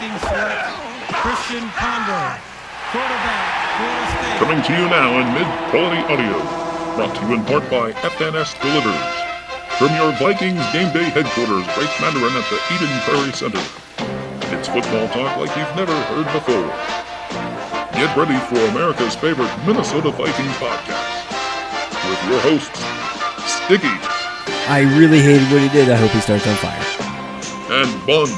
Kicking select, Christian Ponder. Quarterback, Florida State. Coming to you now in mid-quality audio. Brought to you in part by FNS Delivers. From your Vikings game day headquarters, Great Mandarin at the Eden Prairie Center. It's football talk like you've never heard before. Get ready for America's favorite Minnesota Vikings podcast. With your hosts, Sticky. I really hated what he did. I hope he starts on fire. And Bun.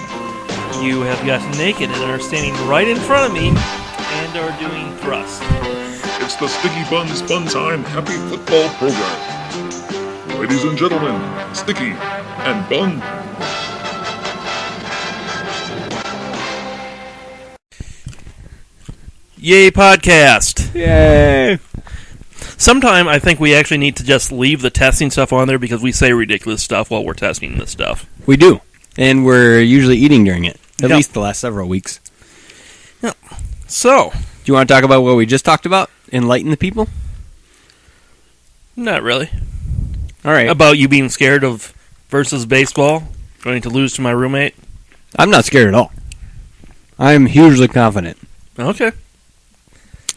You have gotten naked and are standing right in front of me and are doing thrusts. It's the Sticky Buns Fun Time Happy Football Program. Ladies and gentlemen, Sticky and Bun. Yay, podcast. Yay! Sometime I think we actually need to just leave the testing stuff on there because we say ridiculous stuff while we're testing this stuff. We do. And we're usually eating during it. At Yep. least the last several weeks. Yep. So, Do you want to talk about what we just talked about? Enlighten the people? not really. All right. About you being scared of versus baseball, going to lose to my roommate. I'm not scared at all. I'm hugely confident. Okay.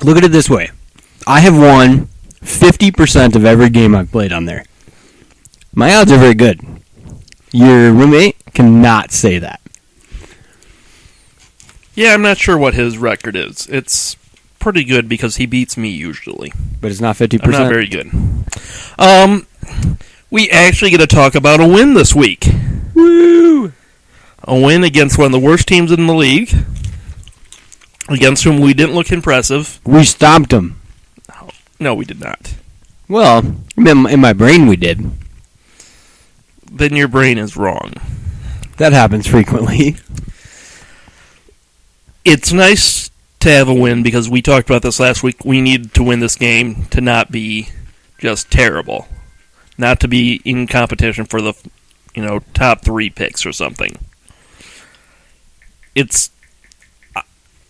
Look at it this way. I have won 50% of every game I've played on there. My odds are very good. Your roommate cannot say that. Yeah, I'm not sure what his record is. It's pretty good because he beats me usually. But it's not 50%. I'm not very good. We actually get to talk about a win this week. Woo! A win against one of the worst teams in the league, against whom we didn't look impressive. We stomped them. No, we did not. Well, in my brain we did. Then your brain is wrong. That happens frequently. It's nice to have a win because we talked about this last week. We need to win this game to not be just terrible. Not to be in competition for the, top 3 picks or something.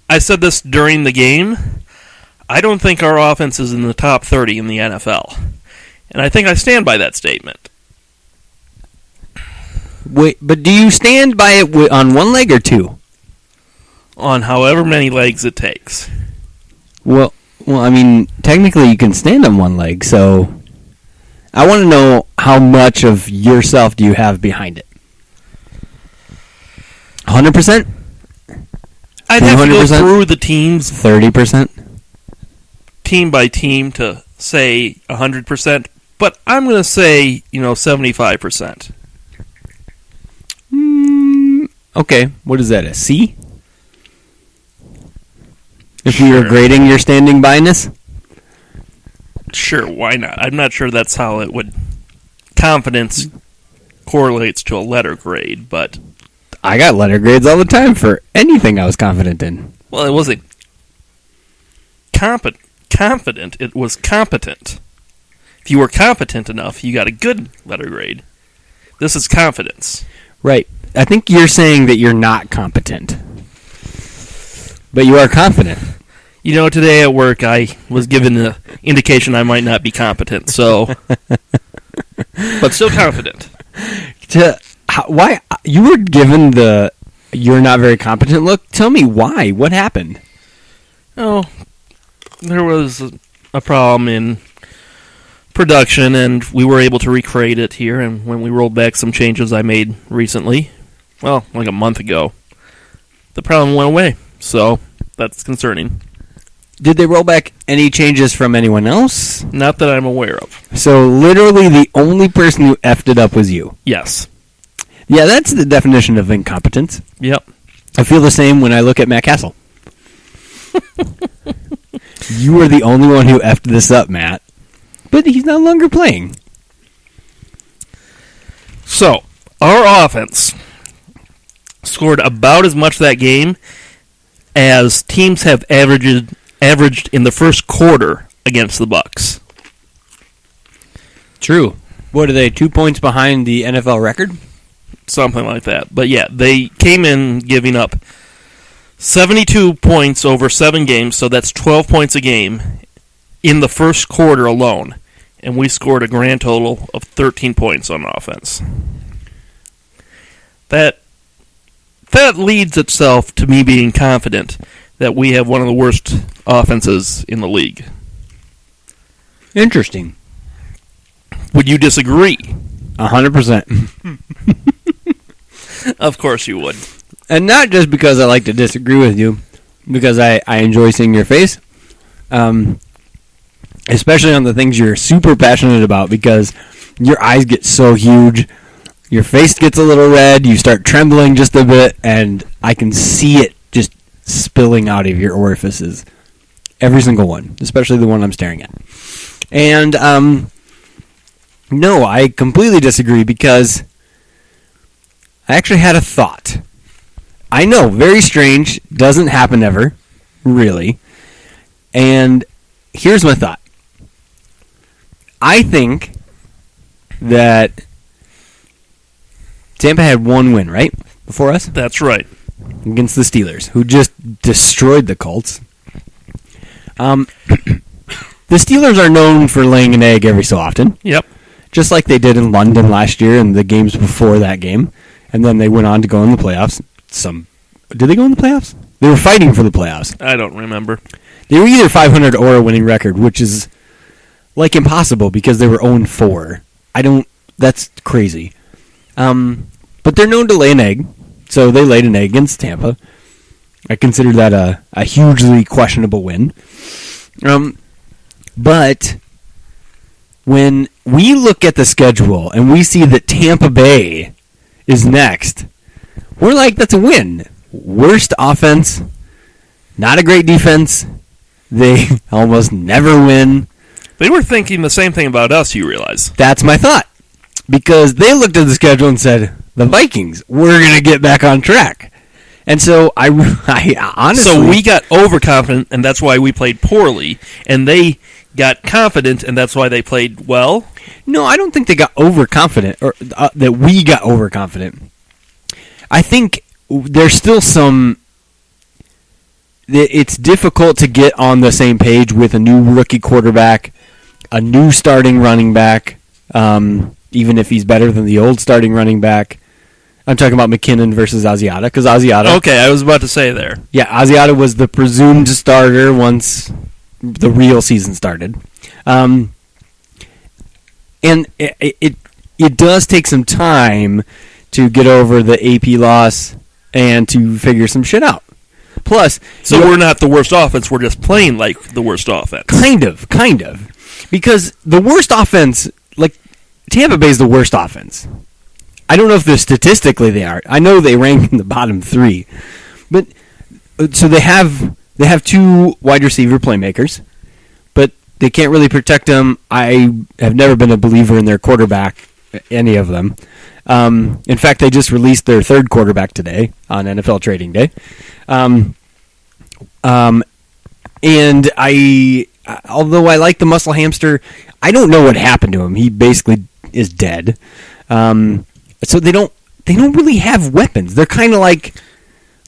I said this during the game. I don't think our offense is in the top 30 in the NFL. And I think I stand by that statement. Wait, but do you stand by it on one leg or two? On however many legs it takes. Well, I mean, technically you can stand on one leg, so I want to know how much of yourself do you have behind it? 100%? I'd have to go 200%? through the teams 30%? team by team to say 100%, but I'm going to say, 75%. Okay, what is that, a C? If you were grading your standing byness? Sure, why not? I'm not sure that's how it would... Confidence correlates to a letter grade, but... I got letter grades all the time for anything I was confident in. Well, it wasn't confident, it was competent. If you were competent enough, you got a good letter grade. This is confidence. Right. I think you're saying that you're not competent. But you are confident. Today at work, I was given the indication I might not be competent, so... but still confident. Why? You were given the you're not very competent look? Tell me why. What happened? Oh, there was a problem in production, and we were able to recreate it here, and when we rolled back some changes I made recently, well, like a month ago, the problem went away, so that's concerning. Did they roll back any changes from anyone else? Not that I'm aware of. So literally the only person who effed it up was you. Yes. Yeah, that's the definition of incompetence. Yep. I feel the same when I look at Matt Castle. You are the only one who effed this up, Matt. But he's no longer playing. So, our offense scored about as much that game as teams have averaged in the first quarter against the Bucs. True. What are they, 2 points behind the NFL record? Something like that. But yeah, they came in giving up 72 points over 7 games, so that's 12 points a game in the first quarter alone. And we scored a grand total of 13 points on offense. That that leads itself to me being confident that we have one of the worst offenses in the league. Interesting. Would you disagree? 100%. Of course you would. And not just because I like to disagree with you, because I enjoy seeing your face. Especially on the things you're super passionate about, because your eyes get so huge, your face gets a little red, you start trembling just a bit, and I can see it just spilling out of your orifices. Every single one, especially the one I'm staring at. And, no, I completely disagree, because I actually had a thought. I know, very strange, doesn't happen ever, really. And here's my thought. I think that Tampa had one win, right? Before us? That's right. Against the Steelers, who just destroyed the Colts. The Steelers are known for laying an egg every so often. Yep. Just like they did in London last year and the games before that game. And then they went on to go in the playoffs. Did they go in the playoffs? They were fighting for the playoffs. I don't remember. They were either 500 or a winning record, which is like impossible because they were 0-4. That's crazy. But they're known to lay an egg, so they laid an egg against Tampa. I consider that a hugely questionable win. But when we look at the schedule and we see that Tampa Bay is next, we're like, that's a win. Worst offense, not a great defense. They almost never win. They were thinking the same thing about us, you realize. That's my thought. Because they looked at the schedule and said, the Vikings, we're going to get back on track. And so I honestly... So we got overconfident, and that's why we played poorly. And they got confident, and that's why they played well? No, I don't think they got overconfident, or that we got overconfident. I think there's still some... It's difficult to get on the same page with a new rookie quarterback, a new starting running back, even if he's better than the old starting running back. I'm talking about McKinnon versus Asiata, because Asiata... Okay, I was about to say there. Yeah, Asiata was the presumed starter once the real season started. And it does take some time to get over the AP loss and to figure some shit out. Plus... So we're not the worst offense, we're just playing like the worst offense. Kind of. Because the worst offense, like, Tampa Bay's the worst offense. I don't know if statistically they are. I know they rank in the bottom 3. But, so they have 2 wide receiver playmakers, but they can't really protect them. I have never been a believer in their quarterback, any of them. In fact, they just released their 3rd quarterback today on NFL Trading Day. And although I like the muscle hamster, I don't know what happened to him. He basically is dead. So they don't really have weapons. They're kind of like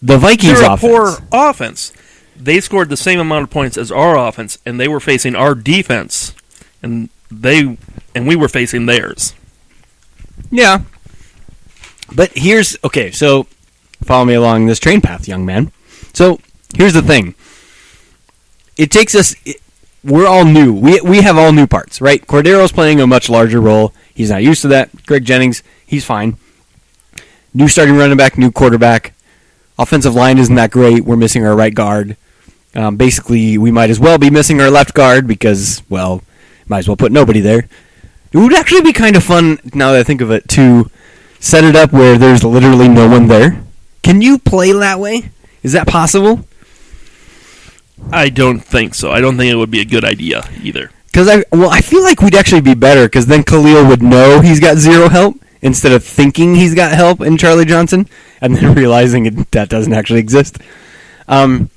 the Vikings offense. They're a poor offense. They scored the same amount of points as our offense, and they were facing our defense, and we were facing theirs. Yeah. But so follow me along this train path, young man. So here's the thing. It takes us... We're all new. We have all new parts, right? Cordero's playing a much larger role. He's not used to that. Greg Jennings, he's fine. New starting running back, new quarterback. Offensive line isn't that great. We're missing our right guard. Basically, we might as well be missing our left guard because, well, might as well put nobody there. It would actually be kind of fun, now that I think of it, to set it up where there's literally no one there. Can you play that way? Is that possible? I don't think so. I don't think it would be a good idea either. Because I feel like we'd actually be better because then Khalil would know he's got zero help instead of thinking he's got help in Charlie Johnson and then realizing that doesn't actually exist. So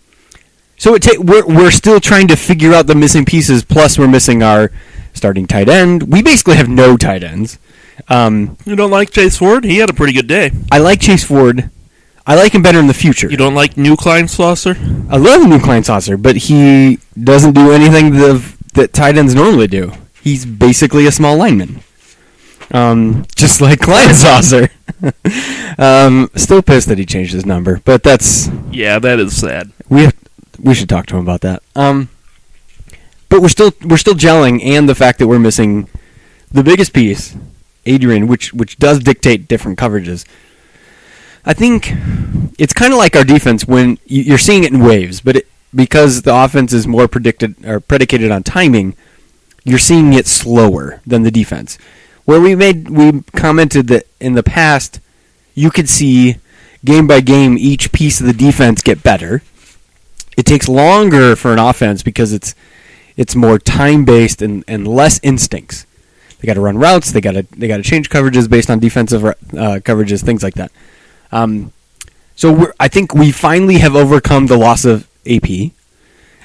we're still trying to figure out the missing pieces. Plus, we're missing our starting tight end. We basically have no tight ends. You don't like Chase Ford? He had a pretty good day. I like Chase Ford. I like him better in the future. You don't like New Kleinslosser? I love New Kleinslosser, but he doesn't do anything that tight ends normally do. He's basically a small lineman. Just like Klein Saucer. Still pissed that he changed his number, but that's... Yeah, that is sad. We should talk to him about that. But we're still gelling, and the fact that we're missing the biggest piece, Adrian, which does dictate different coverages. I think it's kind of like our defense when you're seeing it in waves, but because the offense is more predicated on timing, you're seeing it slower than the defense. Where we commented that in the past, you could see game by game each piece of the defense get better. It takes longer for an offense because it's more time based and less instincts. They got to run routes. They got to change coverages based on defensive coverages, things like that. So I think we finally have overcome the loss of AP,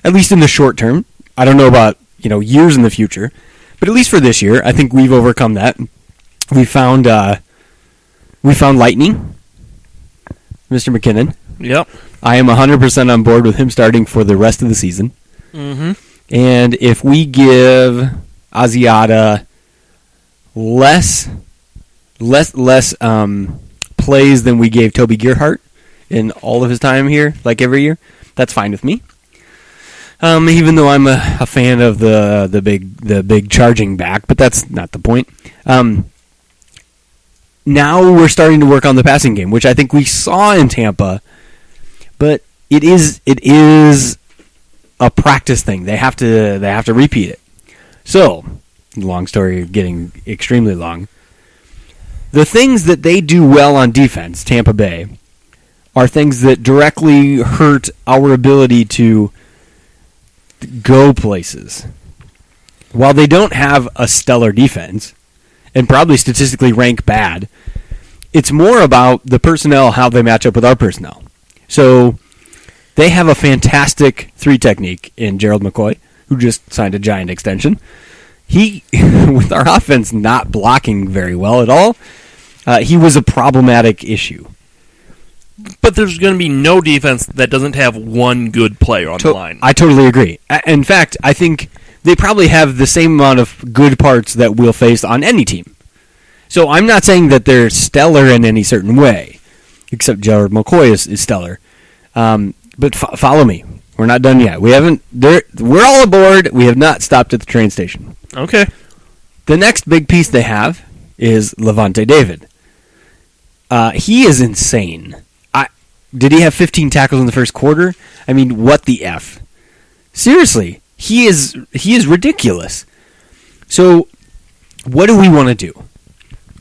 at least in the short term. I don't know about years in the future, but at least for this year, I think we've overcome that. We found lightning, Mr. McKinnon. Yep. I am 100% on board with him starting for the rest of the season. Mm-hmm. And if we give Asiata less plays than we gave Toby Gerhart in all of his time here, like every year, that's fine with me. Even though I'm a fan of the big charging back, but that's not the point. Now we're starting to work on the passing game, which I think we saw in Tampa, but it is a practice thing. They have to repeat it. So, long story getting extremely long. The things that they do well on defense, Tampa Bay, are things that directly hurt our ability to go places. While they don't have a stellar defense, and probably statistically rank bad, it's more about the personnel, how they match up with our personnel. So they have a fantastic 3 technique in Gerald McCoy, who just signed a giant extension. He, with our offense not blocking very well at all, he was a problematic issue. But there's going to be no defense that doesn't have one good player on the line. I totally agree. In fact, I think they probably have the same amount of good parts that we'll face on any team. So I'm not saying that they're stellar in any certain way, except Gerald McCoy is stellar. But follow me. We're not done yet. We're all aboard. We have not stopped at the train station. Okay. The next big piece they have is Levante David. He is insane. Did he have 15 tackles in the first quarter? I mean, what the F? Seriously, he is ridiculous. So, what do we want to do?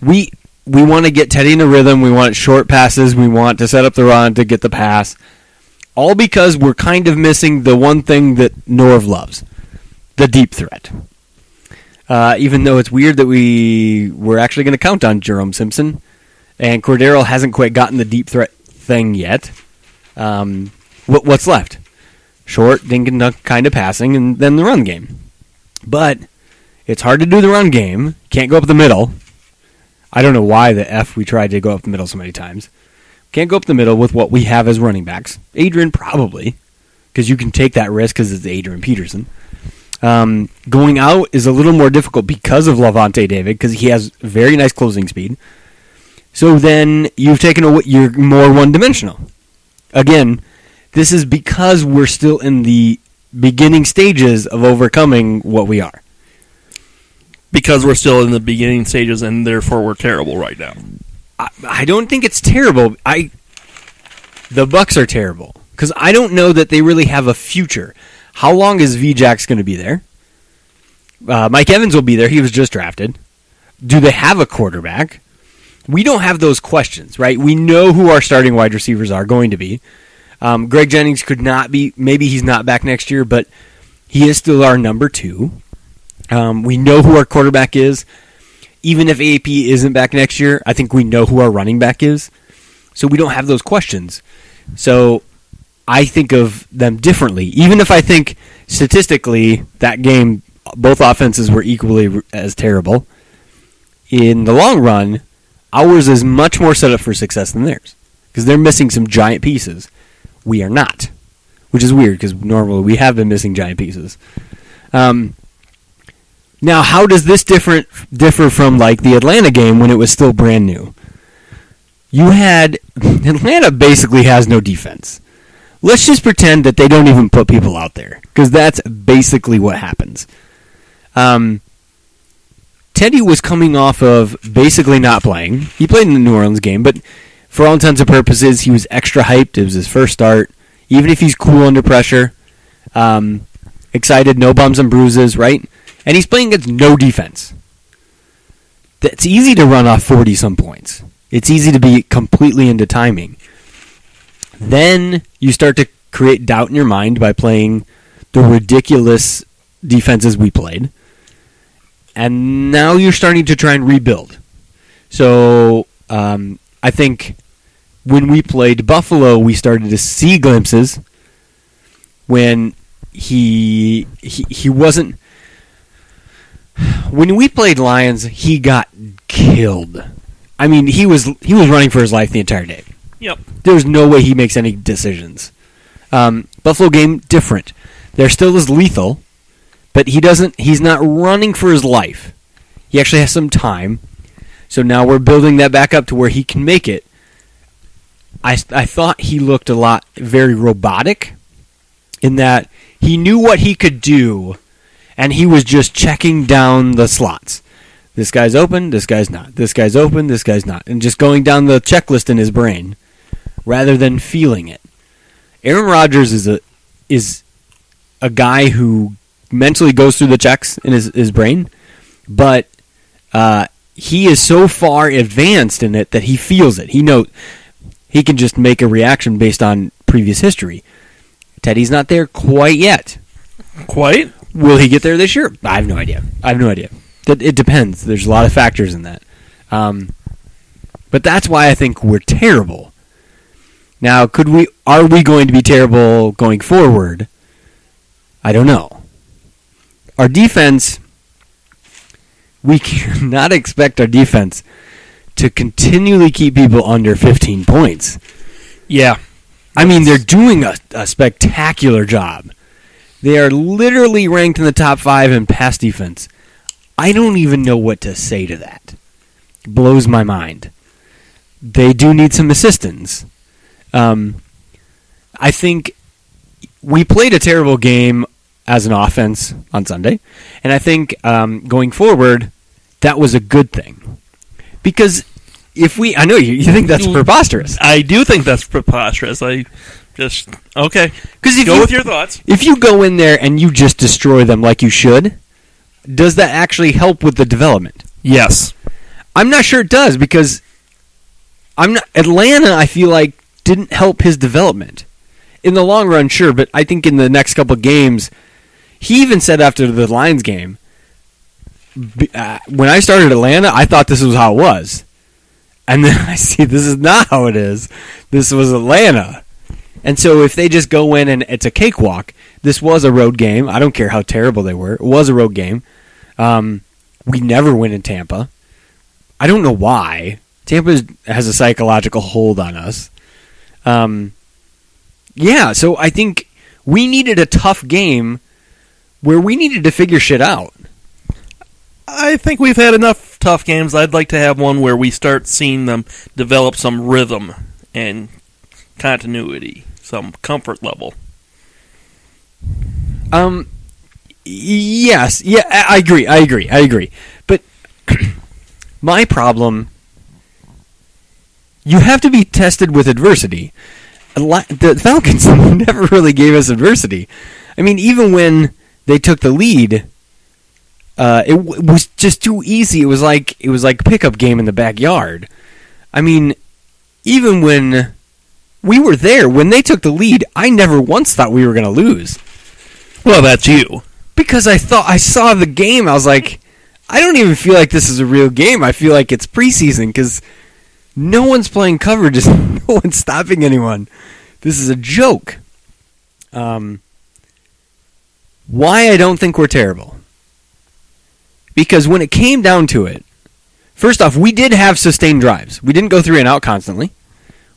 We want to get Teddy in a rhythm. We want short passes. We want to set up the run to get the pass. All because we're kind of missing the one thing that Norv loves, the deep threat. Even though it's weird that we're actually going to count on Jerome Simpson, and Cordero hasn't quite gotten the deep threat thing yet. What's left? Short, dink and dunk kind of passing, and then the run game. But it's hard to do the run game. Can't go up the middle. I don't know why the F we tried to go up the middle so many times. Can't go up the middle with what we have as running backs. Adrian probably, because you can take that risk because it's Adrian Peterson. Going out is a little more difficult because of Levante David, because he has very nice closing speed. So then you've you're more one-dimensional. Again, this is because we're still in the beginning stages of overcoming what we are. Because we're still in the beginning stages, and therefore we're terrible right now. I don't think it's terrible. The Bucks are terrible because I don't know that they really have a future. How long is V-Jax going to be there? Mike Evans will be there. He was just drafted. Do they have a quarterback? We don't have those questions, right? We know who our starting wide receivers are going to be. Greg Jennings could not be. Maybe he's not back next year, but he is still our number 2. We know who our quarterback is. Even if AP isn't back next year, I think we know who our running back is. So we don't have those questions. So I think of them differently. Even if I think statistically that game, both offenses were equally as terrible, in the long run, ours is much more set up for success than theirs. Because they're missing some giant pieces. We are not. Which is weird, because normally we have been missing giant pieces. Now, how does this differ from like the Atlanta game when it was still brand new? You had Atlanta basically has no defense. Let's just pretend that they don't even put people out there, because that's basically what happens. Teddy was coming off of basically not playing. He played in the New Orleans game, but for all intents and purposes, he was extra hyped. It was his first start. Even if he's cool under pressure, excited, no bumps and bruises, right? And he's playing against no defense. It's easy to run off 40-some points. It's easy to be completely into timing. Then you start to create doubt in your mind by playing the ridiculous defenses we played. And now you're starting to try and rebuild. So I think when we played Buffalo, we started to see glimpses when he wasn't. When we played Lions, he got killed. I mean, he was running for his life the entire day. Yep. There's no way he makes any decisions. Buffalo game, different. They're still as lethal, but he's not running for his life. He actually has some time. So now we're building that back up to where he can make it. I thought he looked very robotic in that he knew what he could do, and he was just checking down the slots. This guy's open, this guy's not. This guy's open, this guy's not. And just going down the checklist in his brain rather than feeling it. Aaron Rodgers is a guy who mentally goes through the checks in his brain, but he is so far advanced in it that he feels it. He knows he can just make a reaction based on previous history. Teddy's not there quite yet. Quite? Will he get there this year? I have no idea. It depends. There's a lot of factors in that. But that's why I think we're terrible. Now, are we going to be terrible going forward? I don't know. Our defense, we cannot expect our defense to continually keep people under 15 points. Yeah. I mean, they're doing a spectacular job. They are literally ranked in the top 5 in pass defense. I don't even know what to say to that. It blows my mind. They do need some assistance. I think we played a terrible game as an offense on Sunday, and I think going forward, that was a good thing. Because I know you think that's preposterous. I do think that's preposterous. Okay. Because go with your thoughts. If you go in there and you just destroy them like you should, does that actually help with the development? Yes. I'm not sure it does, because Atlanta, I feel like, didn't help his development. In the long run, sure, but I think in the next couple games, he even said after the Lions game, when I started Atlanta, I thought this was how it was. And then I see this is not how it is. This was Atlanta. And so if they just go in and it's a cakewalk, this was a road game. I don't care how terrible they were. It was a road game. We never win in Tampa. I don't know why. Tampa has a psychological hold on us. So I think we needed a tough game where we needed to figure shit out. I think we've had enough tough games. I'd like to have one where we start seeing them develop some rhythm and continuity, some comfort level. Yes. Yeah, I agree. But my problem, you have to be tested with adversity. The Falcons never really gave us adversity. I mean, even when they took the lead, it was just too easy. It was like a pickup game in the backyard. I mean, even when we were there, when they took the lead, I never once thought we were going to lose. Well, that's you. Because I saw the game, I was like, I don't even feel like this is a real game. I feel like it's preseason because no one's playing coverage. No one's stopping anyone. This is a joke. Why I don't think we're terrible. Because when it came down to it, first off, we did have sustained drives. We didn't go 3 and out constantly.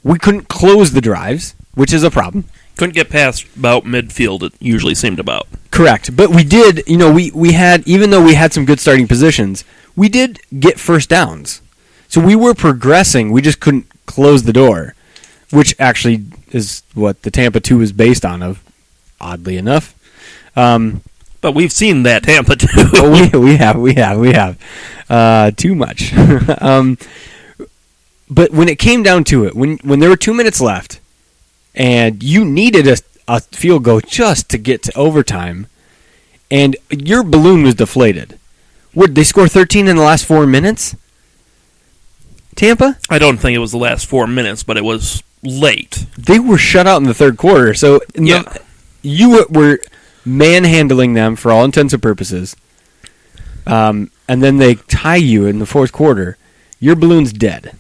We couldn't close the drives, which is a problem. Couldn't get past about midfield, it usually seemed about. Correct. But we did, we had, even though we had some good starting positions, we did get first downs. So we were progressing, we just couldn't close the door, which actually is what the Tampa 2 is based on, oddly enough. But we've seen that Tampa too. we have. Too much. But when it came down to it, when there were 2 minutes left, and you needed a field goal just to get to overtime, and your balloon was deflated. Would they score 13 in the last 4 minutes? Tampa? I don't think it was the last 4 minutes, but it was late. They were shut out in the third quarter, so you were manhandling them for all intents and purposes, and then they tie you in the fourth quarter. Your balloon's dead.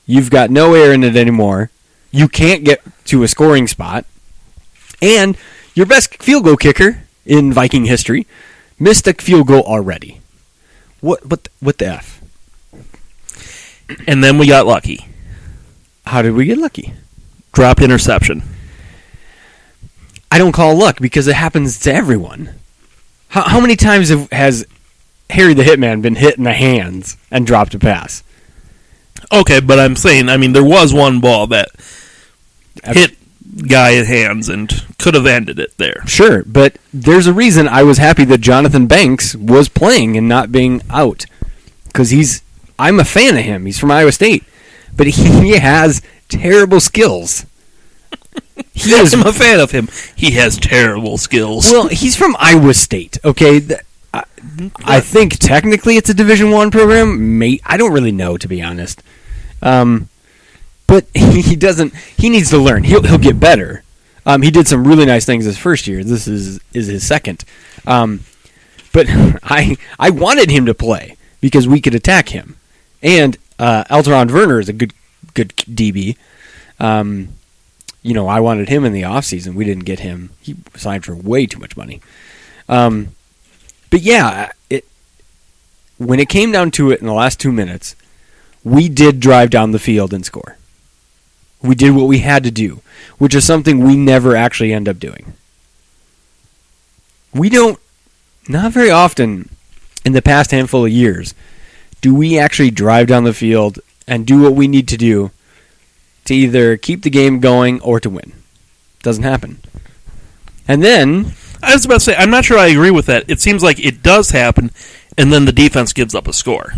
You've got no air in it anymore. You can't get to a scoring spot. And your best field goal kicker in Viking history missed a field goal already. What the F? And then we got lucky. How did we get lucky? Dropped interception. I don't call it luck because it happens to everyone. How many times has Harry the Hitman been hit in the hands and dropped a pass? Okay, but I'm saying, there was one ball that hit guy's hands and could have ended it there. Sure, but there's a reason I was happy that Jonathan Banks was playing and not being out. Because I'm a fan of him. He's from Iowa State. But he has terrible skills. I'm a fan of him. He has terrible skills. Well, he's from Iowa State, okay? I think technically it's a Division I program. I don't really know, to be honest. But he doesn't. He needs to learn. He'll get better. He did some really nice things his first year. This is his second. But I wanted him to play because we could attack him. And Elteron Werner is a good DB. I wanted him in the offseason. We didn't get him. He signed for way too much money. But yeah, when it came down to it in the last 2 minutes, we did drive down the field and score. We did what we had to do, which is something we never actually end up doing. We don't, not very often in the past handful of years, do we actually drive down the field and do what we need to do to either keep the game going or to win. Doesn't happen. And then I was about to say, I'm not sure I agree with that. It seems like it does happen, and then the defense gives up a score.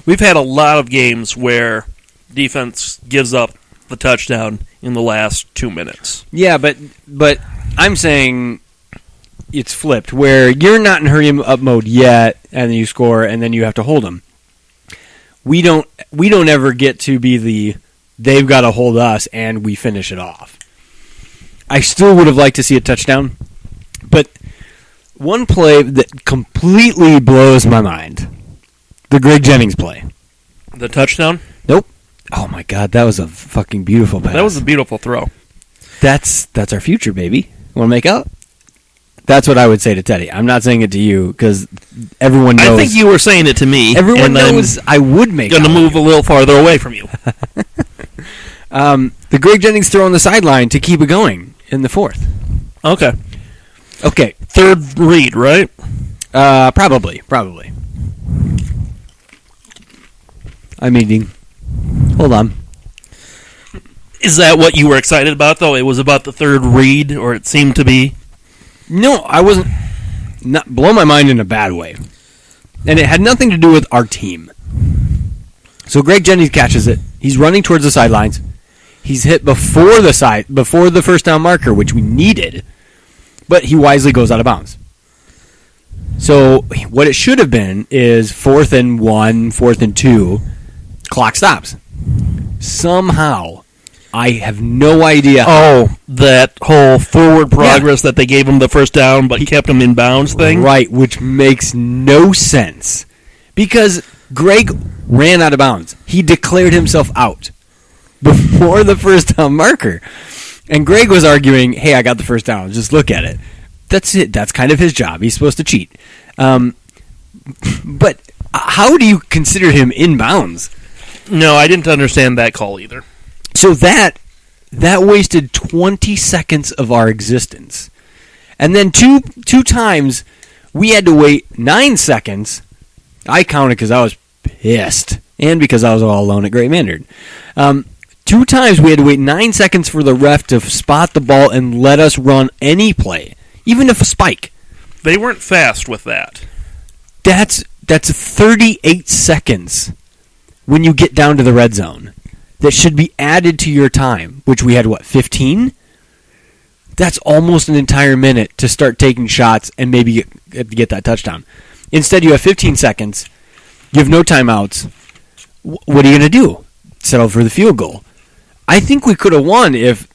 We've had a lot of games where defense gives up the touchdown in the last 2 minutes. Yeah, but I'm saying it's flipped, where you're not in hurry-up mode yet, and then you score, and then you have to hold them. We don't ever get to be they've got to hold us, and we finish it off. I still would have liked to see a touchdown, but one play that completely blows my mind, the Greg Jennings play. The touchdown? Nope. Oh my God, that was a fucking beautiful pass. That was a beautiful throw. That's our future, baby. Want to make out? That's what I would say to Teddy. I'm not saying it to you because everyone knows. I think you were saying it to me. Everyone knows I would make out. Going to move a little farther away from you. The Greg Jennings throw on the sideline to keep it going in the fourth. Okay. Third read, right? Probably. I'm eating. Hold on. Is that what you were excited about, though? It was about the third read, or it seemed to be? No, I wasn't. Not blow my mind in a bad way. And it had nothing to do with our team. So Greg Jennings catches it. He's running towards the sidelines. He's hit before the first down marker, which we needed. But he wisely goes out of bounds. So what it should have been is 4th and 1, 4th and 2. Clock stops. Somehow, I have no idea. Oh, that whole forward progress that they gave him the first down, but he kept him in bounds thing? Right, which makes no sense. Because Greg ran out of bounds. He declared himself out before the first down marker. And Greg was arguing, hey, I got the first down. Just look at it. That's it. That's kind of his job. He's supposed to cheat. But how do you consider him in bounds? No, I didn't understand that call either. So that that wasted 20 seconds of our existence. And then two times, we had to wait 9 seconds. I counted because I was pissed, and because I was all alone at Great Mandarin. 2 times we had to wait 9 seconds for the ref to spot the ball and let us run any play, even if a spike. They weren't fast with that. That's 38 seconds when you get down to the red zone. That should be added to your time, which we had, 15? That's almost an entire minute to start taking shots and maybe get that touchdown. Instead, you have 15 seconds. You have no timeouts. What are you going to do? Settle for the field goal. I think we could have won if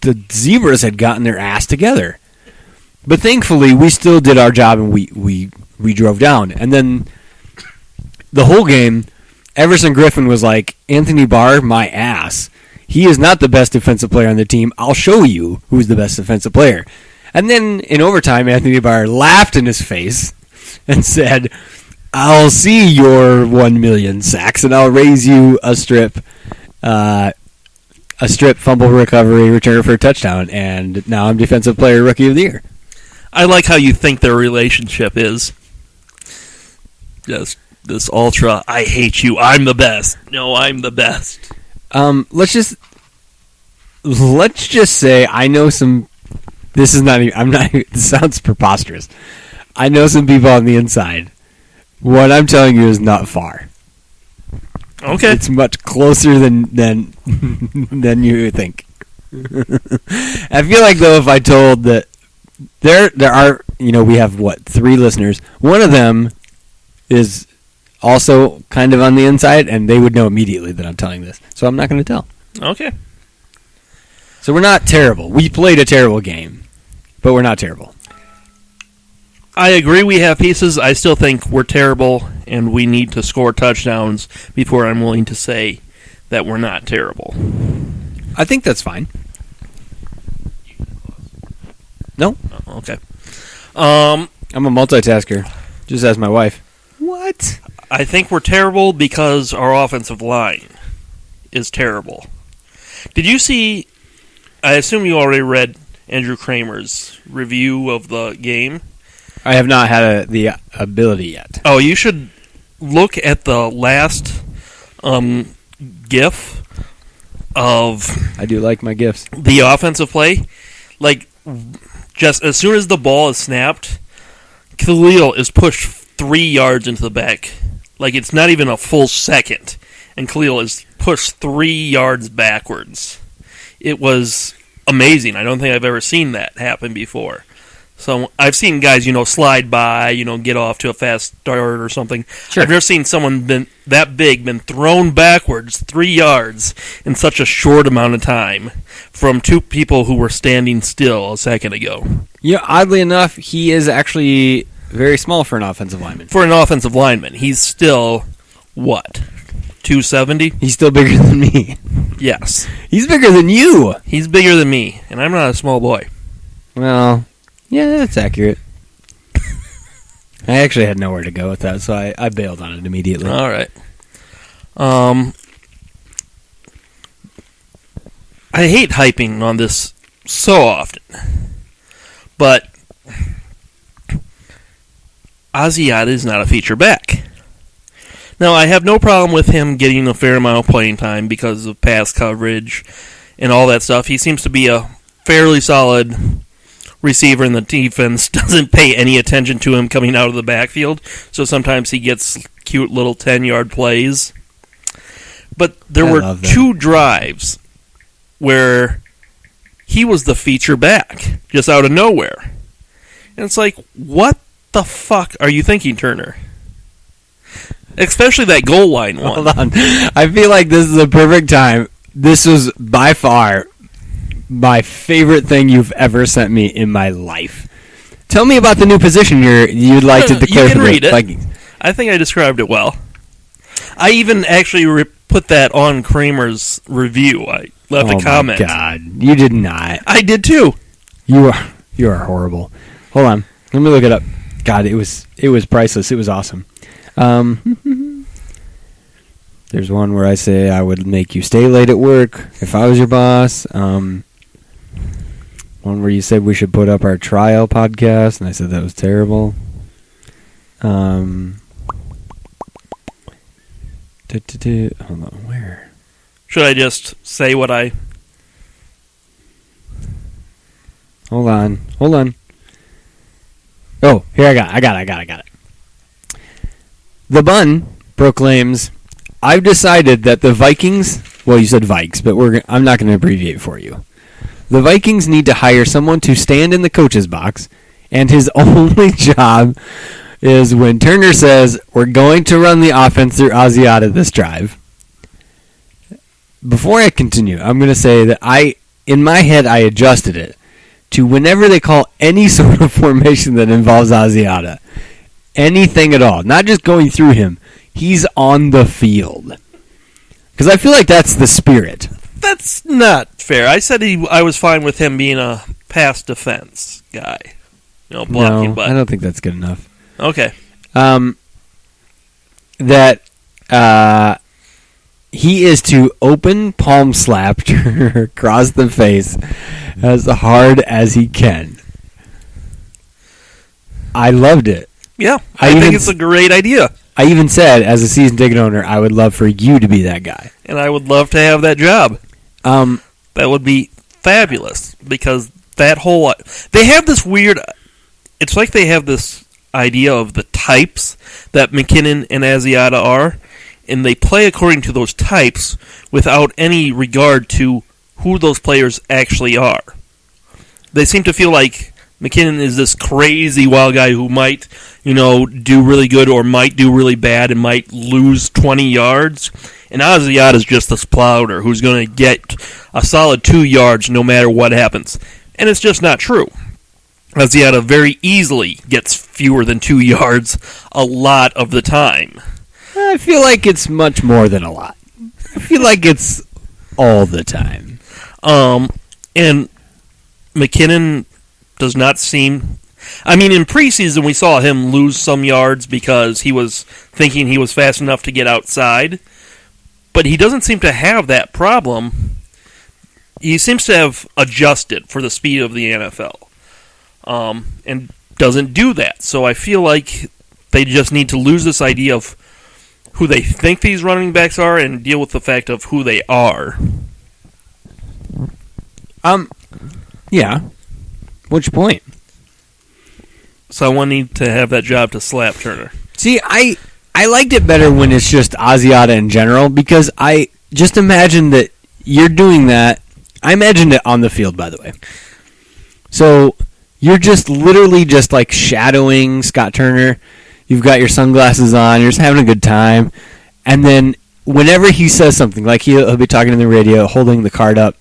the Zebras had gotten their ass together. But thankfully, we still did our job, and we drove down. And then the whole game, Everson Griffin was like, Anthony Barr, my ass. He is not the best defensive player on the team. I'll show you who's the best defensive player. And then in overtime, Anthony Barr laughed in his face and said, I'll see your 1 million sacks, and I'll raise you a strip fumble recovery return for a touchdown, and now I'm Defensive Player Rookie of the Year. I like how you think their relationship is. Just this ultra, I hate you, I'm the best. No, I'm the best. Let's just say I know some. This is not. This sounds preposterous. I know some people on the inside. What I'm telling you is not far. Okay, it's much closer than you think. I feel like though, if I told that there are, we have 3 listeners. One of them is also kind of on the inside, and they would know immediately that I'm telling this. So I'm not going to tell. Okay. So we're not terrible. We played a terrible game, but we're not terrible. I agree we have pieces. I still think we're terrible, and we need to score touchdowns before I'm willing to say that we're not terrible. I think that's fine. No? Oh, okay. I'm a multitasker. Just ask my wife. What? I think we're terrible because our offensive line is terrible. Did you see... I assume you already read Andrew Kramer's review of the game. I have not had the ability yet. Oh, you should look at the last GIF of... I do like my GIFs. The offensive play. Like, just as soon as the ball is snapped, Khalil is pushed 3 yards into the back. Like, it's not even a full second. And Khalil is pushed 3 yards backwards. It was amazing. I don't think I've ever seen that happen before. So I've seen guys, slide by, get off to a fast start or something. Sure. I've never seen someone been thrown backwards 3 yards in such a short amount of time from 2 people who were standing still a second ago. Oddly enough, he is actually very small for an offensive lineman. For an offensive lineman, he's still, 270? He's still bigger than me. Yes. He's bigger than you. He's bigger than me, and I'm not a small boy. Well, yeah, that's accurate. I actually had nowhere to go with that, so I bailed on it immediately. All right. I hate hyping on this so often, but Asiata is not a feature back. Now, I have no problem with him getting a fair amount of playing time because of pass coverage and all that stuff. He seems to be a fairly solid receiver, and the defense doesn't pay any attention to him coming out of the backfield, so sometimes he gets cute little 10-yard plays. But there were 2 drives where he was the feature back, just out of nowhere. And it's like, what the fuck are you thinking, Turner? Especially that goal line one. Hold on. I feel like this is a perfect time. This was by far my favorite thing you've ever sent me in my life. Tell me about the new position you'd like to declare for the Vikings. I think I described it well. I even actually put that on Kramer's review. I left a comment. Oh my God, you did not. I did too. You are horrible. Hold on, let me look it up. God, it was priceless. It was awesome. There's one where I say I would make you stay late at work if I was your boss. One where you said we should put up our trial podcast, and I said that was terrible. Hold on, where? Should I just say what I... Hold on. Oh, here I got it. The Bun proclaims, I've decided that the Vikings, well, you said Vikes, but I'm not going to abbreviate for you. The Vikings need to hire someone to stand in the coach's box, and his only job is when Turner says, we're going to run the offense through Asiata this drive. Before I continue, I'm going to say that in my head, I adjusted it to whenever they call any sort of formation that involves Asiata, anything at all, not just going through him, he's on the field. Because I feel like that's the spirit. That's not fair. I said I was fine with him being a pass defense guy. Blocking. No, but I don't think that's good enough. Okay. That he is to open palm slap Turner across the face as hard as he can. I loved it. Yeah, I think it's a great idea. I even said, as a season ticket owner, I would love for you to be that guy. And I would love to have that job. That would be fabulous, because that whole... They have this weird... It's like they have this idea of the types that McKinnon and Asiata are, and they play according to those types without any regard to who those players actually are. They seem to feel like McKinnon is this crazy wild guy who might, do really good or might do really bad and might lose 20 yards. And Asiata is just this plouder who's going to get a solid 2 yards no matter what happens. And it's just not true. Asiata very easily gets fewer than 2 yards a lot of the time. I feel like it's much more than a lot. I feel like it's all the time. And McKinnon does not seem... I mean, in preseason we saw him lose some yards because he was thinking he was fast enough to get outside. But he doesn't seem to have that problem. He seems to have adjusted for the speed of the NFL. And doesn't do that. So I feel like they just need to lose this idea of who they think these running backs are and deal with the fact of who they are. Yeah. What's your point? Someone need to have that job to slap Turner. See, I liked it better when it's just Asiata in general, because I just imagine that you're doing that. I imagined it on the field, by the way. So you're just literally just like shadowing Scott Turner. You've got your sunglasses on. You're just having a good time. And then whenever he says something, like he'll be talking on the radio, holding the card up,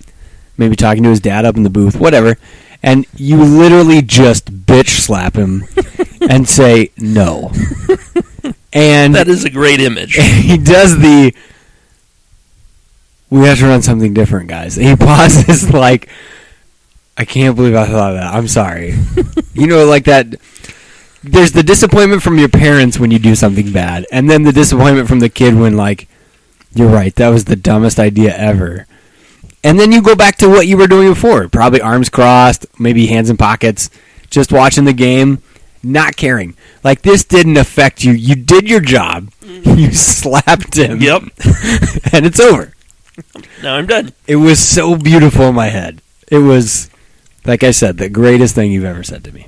maybe talking to his dad up in the booth, whatever, and you literally just bitch slap him and say no. And that is a great image. He does we have to run something different, guys. And he pauses like, I can't believe I thought of that. I'm sorry. Like that. There's the disappointment from your parents when you do something bad, and then the disappointment from the kid when, like, you're right, that was the dumbest idea ever. And then you go back to what you were doing before. Probably arms crossed, maybe hands in pockets, just watching the game, not caring. Like, this didn't affect you. You did your job. You slapped him. Yep. And it's over. Now I'm done. It was so beautiful in my head. It was, like I said, the greatest thing you've ever said to me.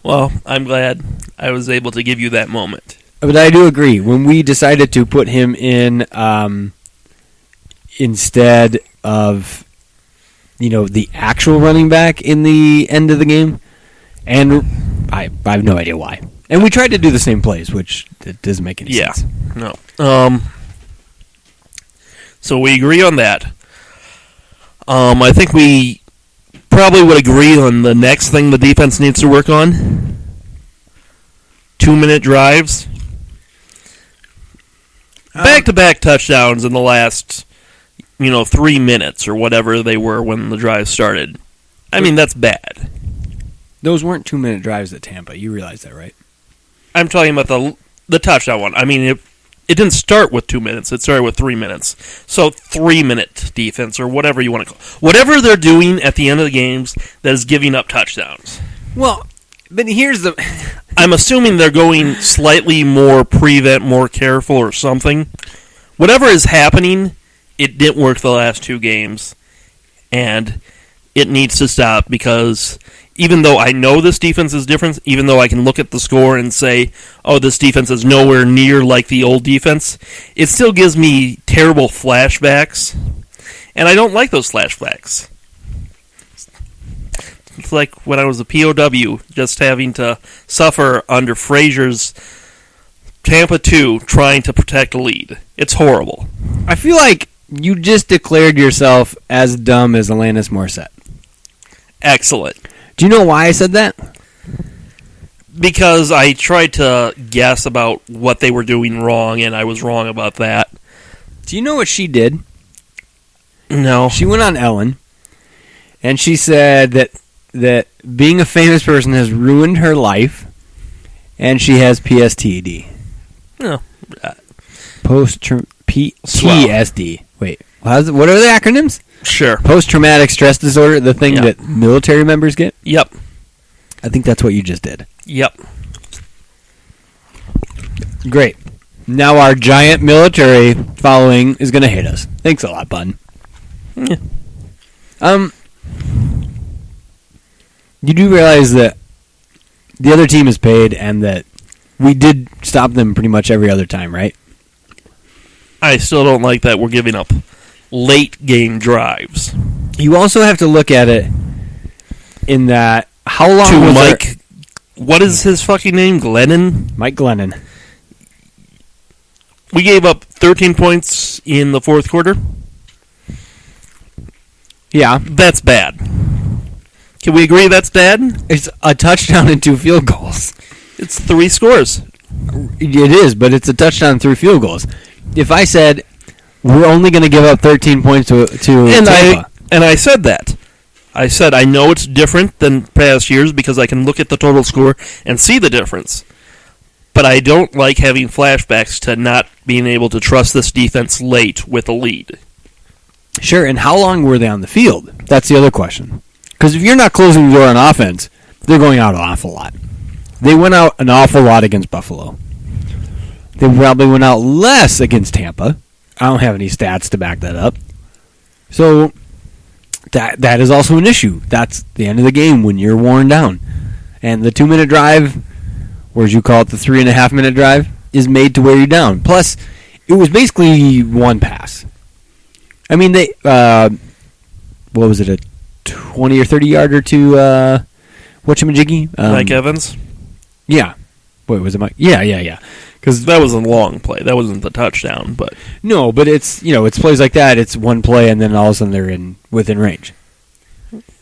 Well, I'm glad I was able to give you that moment. But I do agree. When we decided to put him in instead of, the actual running back in the end of the game, and I have no idea why. And we tried to do the same plays, which doesn't make any sense. No. So we agree on that. I think we probably would agree on the next thing the defense needs to work on. 2-minute drives. Back-to-back touchdowns in the last, 3 minutes or whatever they were when the drive started. I mean, that's bad. Those weren't 2-minute drives at Tampa. You realize that, right? I'm talking about the touchdown one. I mean, if It didn't start with 2 minutes. It started with 3 minutes. So 3-minute defense or whatever you want to call it. Whatever they're doing at the end of the games that is giving up touchdowns. Well, but here's the... I'm assuming they're going slightly more prevent, more careful or something. Whatever is happening, it didn't work the last 2 games. And it needs to stop because even though I know this defense is different, even though I can look at the score and say, oh, this defense is nowhere near like the old defense, it still gives me terrible flashbacks. And I don't like those flashbacks. It's like when I was a POW, just having to suffer under Frazier's Tampa 2 trying to protect a lead. It's horrible. I feel like you just declared yourself as dumb as Alanis Morissette. Excellent. Do you know why I said that? Because I tried to guess about what they were doing wrong, and I was wrong about that. Do you know what she did? No. She went on Ellen, and she said that being a famous person has ruined her life, and she has PSTD. No. PTSD. Wait, what are the acronyms? Sure. Post-traumatic stress disorder, the thing that military members get? Yep. I think that's what you just did. Yep. Great. Now our giant military following is going to hate us. Thanks a lot, bud. Yeah. You do realize that the other team is paid and that we did stop them pretty much every other time, right? I still don't like that we're giving up late game drives. You also have to look at it in that how long to was Mike. What is his fucking name? Glennon? Mike Glennon. We gave up 13 points in the fourth quarter. Yeah. That's bad. Can we agree that's bad? It's a touchdown and 2 field goals. It's 3 scores. It is, but it's a touchdown and 3 field goals. If I said we're only going to give up 13 points to Tampa. I said that. I said I know it's different than past years because I can look at the total score and see the difference. But I don't like having flashbacks to not being able to trust this defense late with a lead. Sure, and how long were they on the field? That's the other question. Because if you're not closing the door on offense, they're going out an awful lot. They went out an awful lot against Buffalo. They probably went out less against Tampa. I don't have any stats to back that up. So that is also an issue. That's the end of the game when you're worn down. And the 2-minute drive, or as you call it, the 3.5-minute drive, is made to wear you down. Plus, it was basically one pass. I mean, they what was it, a 20 or 30 yarder to whatchamajiggy? Mike Evans? Yeah. Wait, was it Mike? Yeah. Because that was a long play. That wasn't the touchdown, but no, but it's it's plays like that. It's one play, and then all of a sudden they're within range.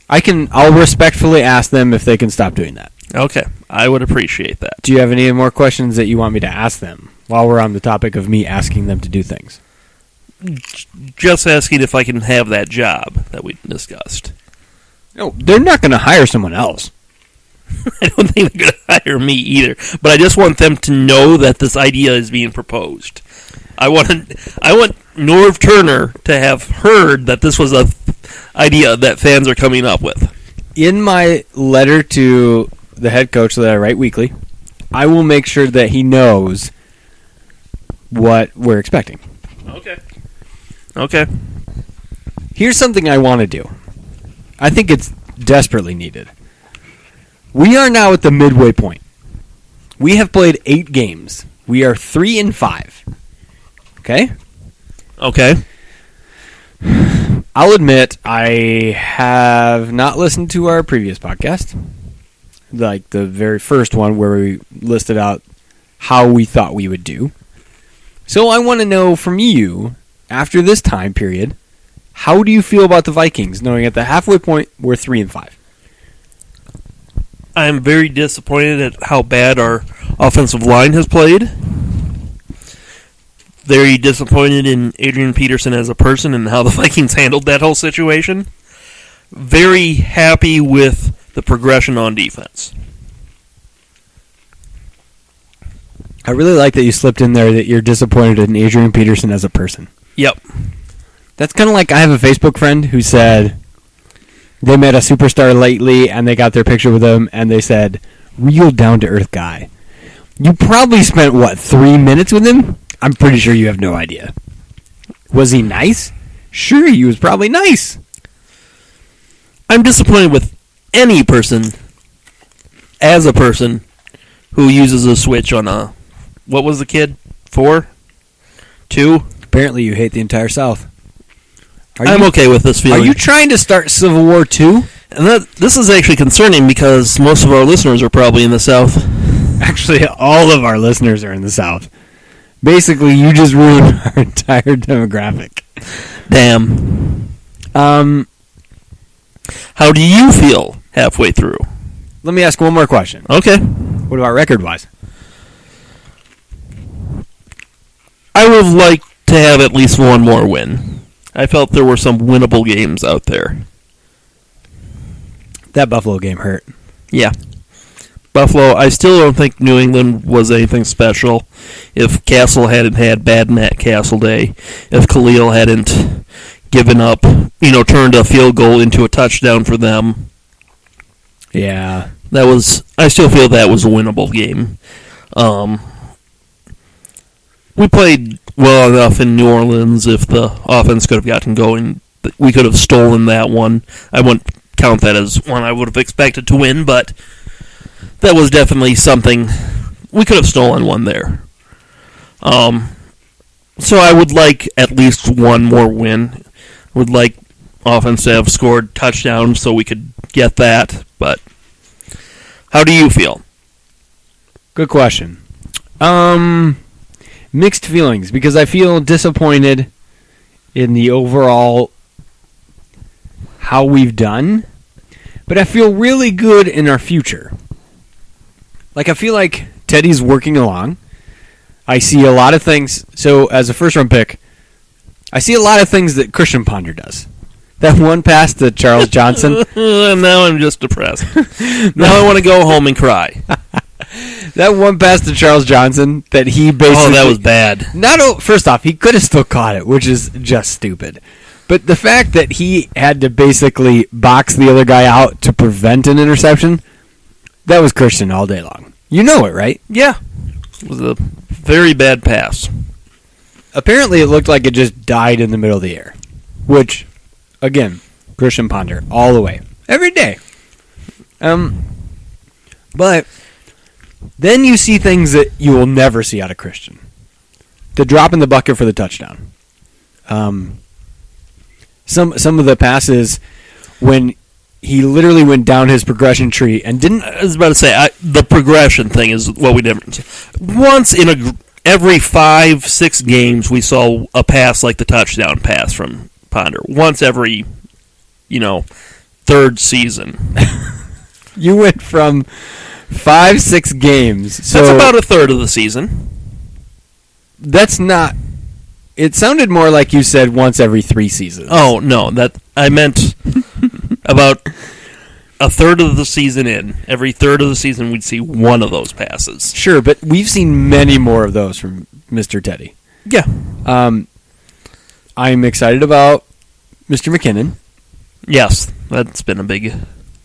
I'll respectfully ask them if they can stop doing that. Okay, I would appreciate that. Do you have any more questions that you want me to ask them while we're on the topic of me asking them to do things? Just asking if I can have that job that we discussed. No, they're not going to hire someone else. I don't think they're going to hire me either, but I just want them to know that this idea is being proposed. I want Norv Turner to have heard that this was a idea that fans are coming up with. In my letter to the head coach that I write weekly, I will make sure that he knows what we're expecting. Okay. Here's something I want to do. I think it's desperately needed. We are now at the midway point. We have played 8 games. We are 3-5. Okay? Okay. I'll admit I have not listened to our previous podcast. Like the very first one where we listed out how we thought we would do. So I want to know from you, after this time period, how do you feel about the Vikings, knowing at the halfway point we're 3-5? I'm very disappointed at how bad our offensive line has played. Very disappointed in Adrian Peterson as a person and how the Vikings handled that whole situation. Very happy with the progression on defense. I really like that you slipped in there that you're disappointed in Adrian Peterson as a person. Yep. That's kind of like I have a Facebook friend who said they met a superstar lately and they got their picture with him and they said, real down-to-earth guy. You probably spent, 3 minutes with him? I'm pretty sure you have no idea. Was he nice? Sure, he was probably nice. I'm disappointed with any person, as a person, who uses a Switch on a... What was the kid? 4? 2? Apparently you hate the entire South. I'm okay with this feeling. Are you trying to start Civil War II? And this is actually concerning because most of our listeners are probably in the South. Actually, all of our listeners are in the South. Basically, you just ruined our entire demographic. Damn. How do you feel halfway through? Let me ask one more question. Okay. What about record-wise? I would like to have at least one more win. I felt there were some winnable games out there. That Buffalo game hurt. Yeah. Buffalo, I still don't think New England was anything special. If Castle hadn't had bad Matt Castle day, if Khalil hadn't given up, turned a field goal into a touchdown for them. Yeah. I still feel that was a winnable game. We played well enough in New Orleans. If the offense could have gotten going, we could have stolen that one. I wouldn't count that as one I would have expected to win, but that was definitely something. We could have stolen one there. So I would like at least one more win. Would like offense to have scored touchdowns so we could get that, but how do you feel? Good question. Mixed feelings, because I feel disappointed in the overall how we've done, but I feel really good in our future. Like, I feel like Teddy's working along. I see a lot of things. So, as a first-round pick, I see a lot of things that Christian Ponder does. That one pass to Charles Johnson. Now I'm just depressed. Now I want to go home and cry. That one pass to Charles Johnson that he basically... Oh, that was bad. First off, he could have still caught it, which is just stupid. But the fact that he had to basically box the other guy out to prevent an interception, that was Christian all day long. You know it, right? Yeah. It was a very bad pass. Apparently, it looked like it just died in the middle of the air. Which, again, Christian Ponder, all the way. Every day. But then you see things that you will never see out of Christian. The drop in the bucket for the touchdown. Some of the passes when he literally went down his progression tree and didn't... I was about to say, the progression thing is what we didn't... Once in every 5-6 games, we saw a pass like the touchdown pass from Ponder. Once every, third season. You went from 5-6 games. So that's about a third of the season. That's not... It sounded more like you said once every 3 seasons. Oh, no. I meant about a third of the season in. Every third of the season, we'd see one of those passes. Sure, but we've seen many more of those from Mr. Teddy. Yeah. I'm excited about Mr. McKinnon. Yes, that's been a big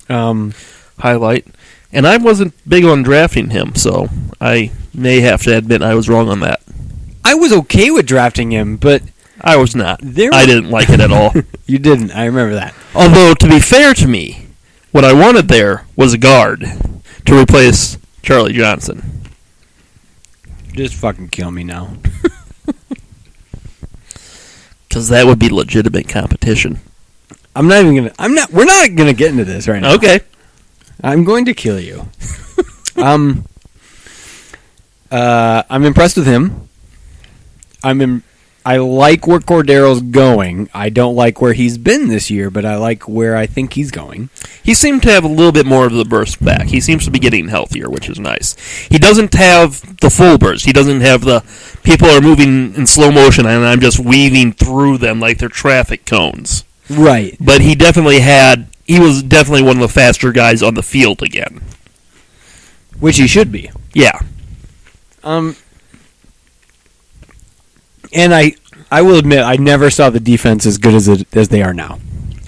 highlight. And I wasn't big on drafting him, so I may have to admit I was wrong on that. I was okay with drafting him, but... I was not. I didn't like it at all. You didn't. I remember that. Although, to be fair to me, what I wanted there was a guard to replace Charlie Johnson. Just fucking kill me now. Because that would be legitimate competition. I'm not even gonna... We're not gonna get into this right now. Okay. I'm going to kill you. I'm impressed with him. I like where Cordero's going. I don't like where he's been this year, but I like where I think he's going. He seemed to have a little bit more of the burst back. He seems to be getting healthier, which is nice. He doesn't have the full burst. He doesn't have the people are moving in slow motion and I'm just weaving through them like they're traffic cones. Right. But he was definitely one of the faster guys on the field again. Which he should be. Yeah. And I will admit, I never saw the defense as good as they are now.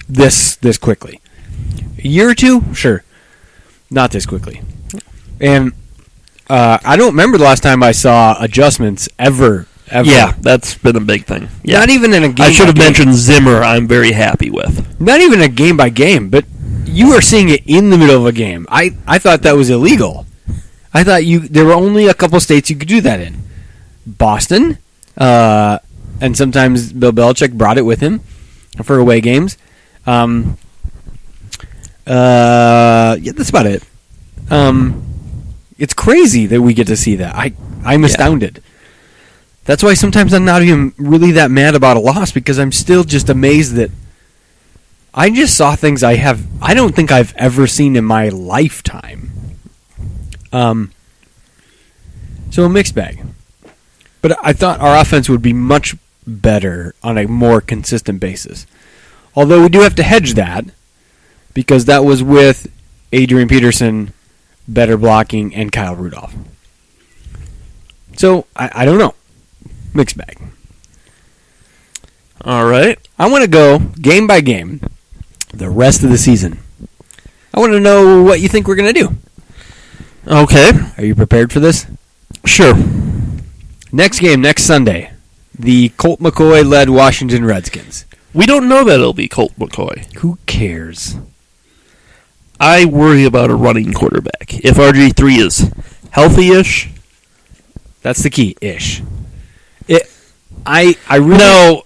This quickly. A year or two? Sure. Not this quickly. And I don't remember the last time I saw adjustments ever. Yeah, that's been a big thing. Yeah. Not even in a game. I should have mentioned Zimmer. I'm very happy with. Not even a game by game, but you were seeing it in the middle of a game. I thought that was illegal. I thought there were only a couple states you could do that in. Boston, and sometimes Bill Belichick brought it with him for away games. Yeah, that's about it. It's crazy that we get to see that. I'm astounded. That's why sometimes I'm not even really that mad about a loss, because I'm still just amazed that I just saw things I don't think I've ever seen in my lifetime. So a mixed bag. But I thought our offense would be much better on a more consistent basis. Although we do have to hedge that, because that was with Adrian Peterson, better blocking, and Kyle Rudolph. So, I don't know. Mixed bag. All right. I want to go game by game the rest of the season. I want to know what you think we're going to do. Okay. Are you prepared for this? Sure. Next game, next Sunday. The Colt McCoy-led Washington Redskins. We don't know that it'll be Colt McCoy. Who cares? I worry about a running quarterback. If RG3 is healthy-ish. That's the key, ish. I really... No,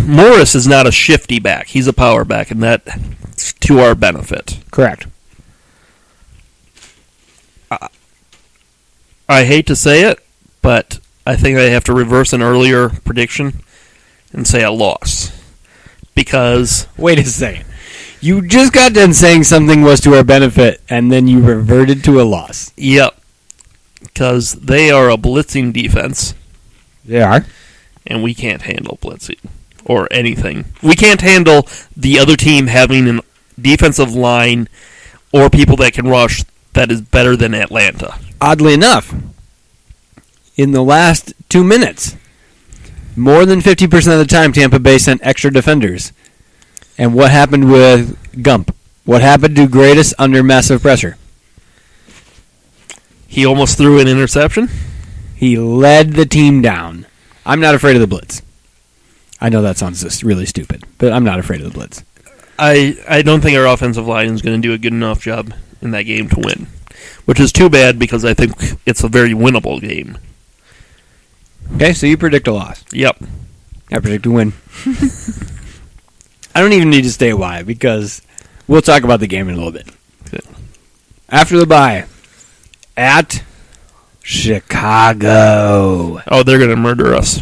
Morris is not a shifty back. He's a power back, and that's to our benefit. Correct. I hate to say it, but I think I have to reverse an earlier prediction and say a loss. Because... Wait a second. You just got done saying something was to our benefit, and then you reverted to a loss. Yep. Because they are a blitzing defense. They are. And we can't handle blitzing or anything. We can't handle the other team having a defensive line or people that can rush that is better than Atlanta. Oddly enough, in the last 2 minutes, more than 50% of the time Tampa Bay sent extra defenders. And what happened with Gump? What happened to Greatest under massive pressure? He almost threw an interception? He led the team down. I'm not afraid of the blitz. I know that sounds just really stupid, but I'm not afraid of the blitz. I don't think our offensive line is going to do a good enough job in that game to win, which is too bad because I think it's a very winnable game. Okay, so you predict a loss. Yep. I predict a win. I don't even need to stay why, because we'll talk about the game in a little bit. Okay. After the bye, at Chicago. Oh, they're going to murder us.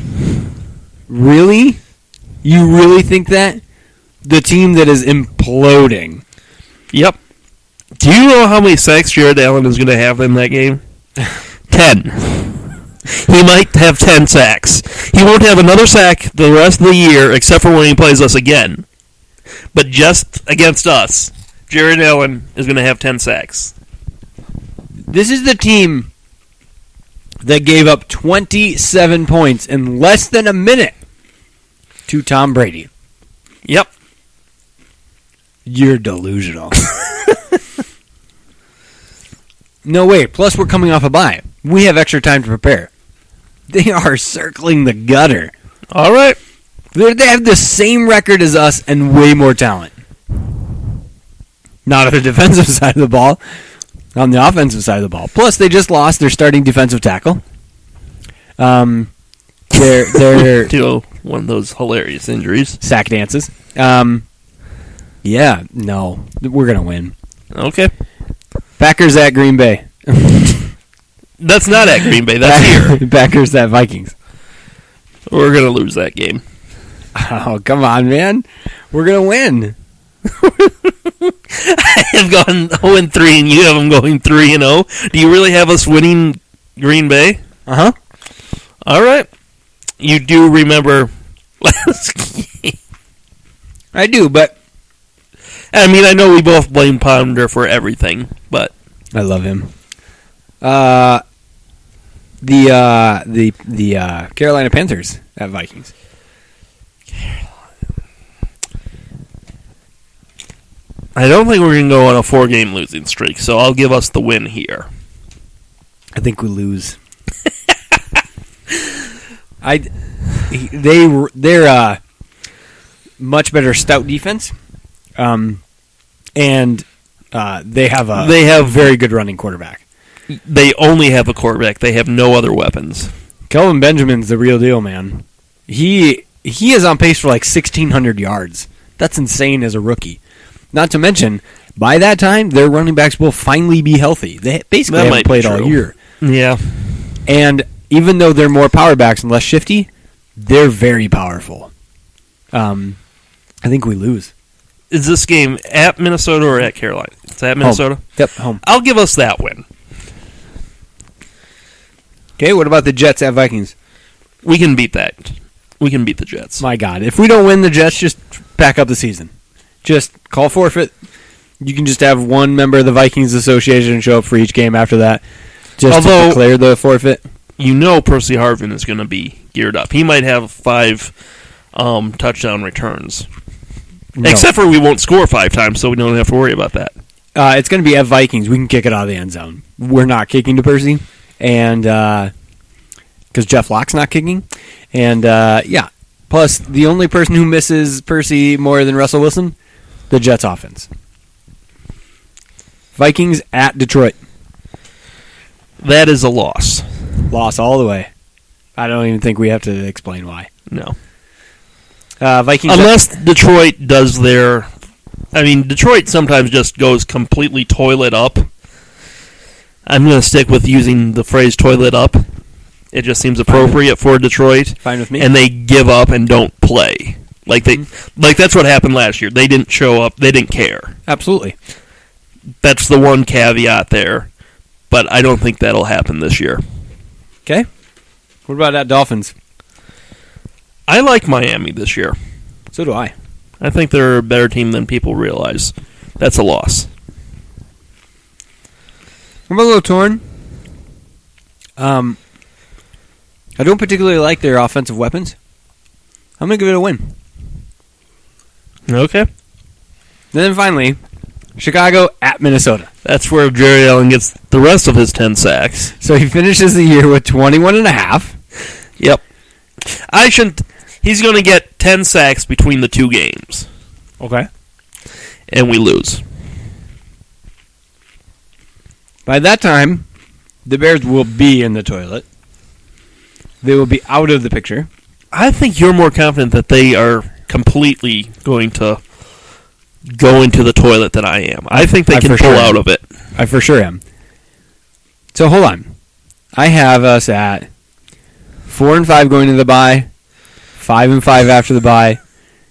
Really? You really think that? The team that is imploding. Yep. Do you know how many sacks Jared Allen is going to have in that game? 10. He might have 10 sacks. He won't have another sack the rest of the year except for when he plays us again. But just against us, Jared Allen is going to have 10 sacks. This is the team that gave up 27 points in less than a minute to Tom Brady. Yep. You're delusional. No way. Plus, we're coming off a bye. We have extra time to prepare. They are circling the gutter. All right. They have the same record as us and way more talent. Not on the defensive side of the ball. On the offensive side of the ball. Plus, they just lost their starting defensive tackle. They're to one of those hilarious injuries. Sack dances. Yeah, no, we're gonna win. Okay. Packers at Green Bay. That's not at Green Bay. That's here. Packers at Vikings. We're gonna lose that game. Oh, come on, man. We're gonna win. I have gone 0-3, and you have them going 3-0. Do you really have us winning Green Bay? Uh-huh. All right. You do remember last game. I do, but... I mean, I know we both blame Ponder for everything, but... I love him. the Carolina Panthers at Vikings. I don't think we're going to go on a 4-game losing streak, so I'll give us the win here. I think we lose. They're much better stout defense, and they have very good running quarterback. They only have a quarterback. They have no other weapons. Kelvin Benjamin's the real deal, man. He is on pace for like 1,600 yards. That's insane as a rookie. Not to mention, by that time, their running backs will finally be healthy. They basically haven't played all year. Yeah. And even though they're more power backs and less shifty, they're very powerful. I think we lose. Is this game at Minnesota or at Carolina? It's at Minnesota? Home. Yep, home. I'll give us that win. Okay, what about the Jets at Vikings? We can beat that. We can beat the Jets. My God. If we don't win the Jets, just pack up the season. Just call forfeit. You can just have one member of the Vikings Association show up for each game after that. Just to declare the forfeit. You know Percy Harvin is going to be geared up. He might have 5 touchdown returns. No. Except for we won't score 5 times, so we don't have to worry about that. It's going to be at Vikings. We can kick it out of the end zone. We're not kicking to Percy. And because Jeff Locke's not kicking. And, yeah. Plus, the only person who misses Percy more than Russell Wilson, the Jets offense. Vikings at Detroit. That is a loss. Loss all the way. I don't even think we have to explain why. No. Vikings. Unless Detroit does their... I mean, Detroit sometimes just goes completely toilet up. I'm going to stick with using the phrase toilet up. It just seems appropriate for Detroit. Fine with me. And they give up and don't play. Like that's what happened last year. They didn't show up. They didn't care. Absolutely. That's the one caveat there. But I don't think that'll happen this year. Okay. What about that Dolphins? I like Miami this year. So do I. I think they're a better team than people realize. That's a loss. I'm a little torn. I don't particularly like their offensive weapons. I'm going to give it a win. Okay. And then finally, Chicago at Minnesota. That's where Jerry Allen gets the rest of his 10 sacks. So he finishes the year with 21.5. Yep. He's going to get 10 sacks between the 2 games. Okay. And we lose. By that time, the Bears will be in the toilet. They will be out of the picture. I think you're more confident that they are completely going to go into the toilet than I am. I think they can pull out of it. I for sure am. So hold on. I have us at 4-5 going to the bye, 5-5 after the bye,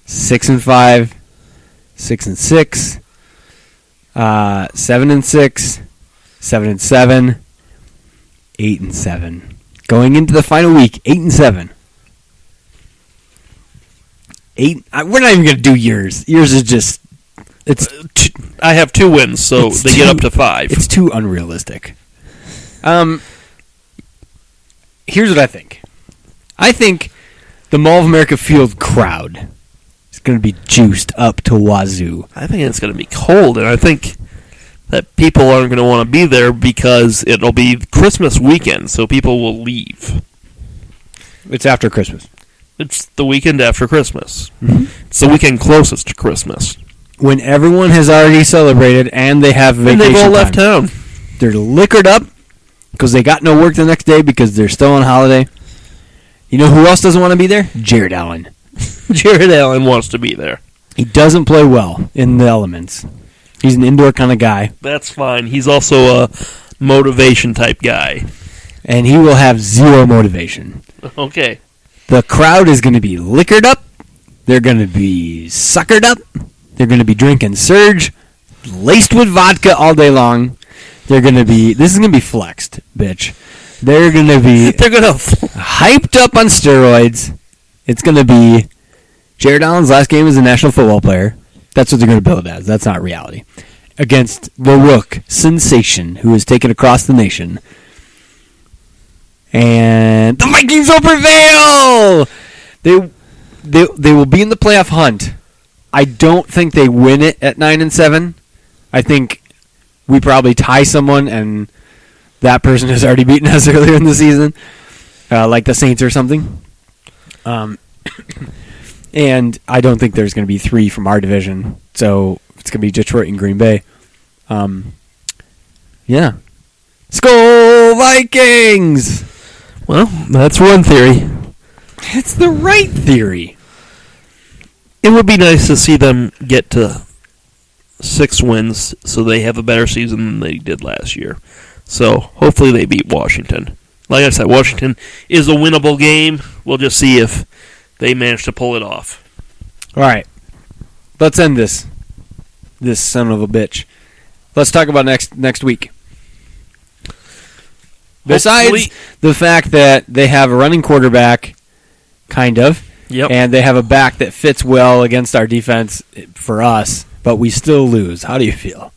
6-5, 6-6, 7-6, 7-7, 8-7. Going into the final week, 8-7. We're not even going to do yours. Yours is just... I have 2 wins, so they get up to 5. It's too unrealistic. Here's what I think. I think the Mall of America Field crowd is going to be juiced up to wazoo. I think it's going to be cold, and I think that people aren't going to want to be there because it'll be Christmas weekend, so people will leave. It's after Christmas. It's the weekend after Christmas. Mm-hmm. It's the weekend closest to Christmas. When everyone has already celebrated and they have vacation and they've all left time. town. They're liquored up because they got no work the next day because they're still on holiday. You know who else doesn't want to be there? Jared Allen. Jared Allen wants to be there. He doesn't play well in the elements. He's an indoor kind of guy. That's fine. He's also a motivation type guy. And he will have zero motivation. Okay. The crowd is going to be liquored up. They're going to be suckered up. They're going to be drinking Surge, laced with vodka all day long. They're going to be... This is going to be flexed, bitch. They're going to be... They're going to... hyped up on steroids. It's going to be... Jared Allen's last game as a national football player. That's what they're going to build it as. That's not reality. Against the Rook sensation who is taken across the nation. And the Vikings will prevail! They will be in the playoff hunt. I don't think they win it at 9-7. I think we probably tie someone, and that person has already beaten us earlier in the season, like the Saints or something. And I don't think there's going to be 3 from our division, so it's going to be Detroit and Green Bay. Yeah. Skol Vikings! Well, that's one theory. It's the right theory. It would be nice to see them get to 6 wins so they have a better season than they did last year. So hopefully they beat Washington. Like I said, Washington is a winnable game. We'll just see if they manage to pull it off. All right. Let's end this son of a bitch. Let's talk about next week. Besides the fact that they have a running quarterback, kind of, yep, and they have a back that fits well against our defense for us, but we still lose. How do you feel?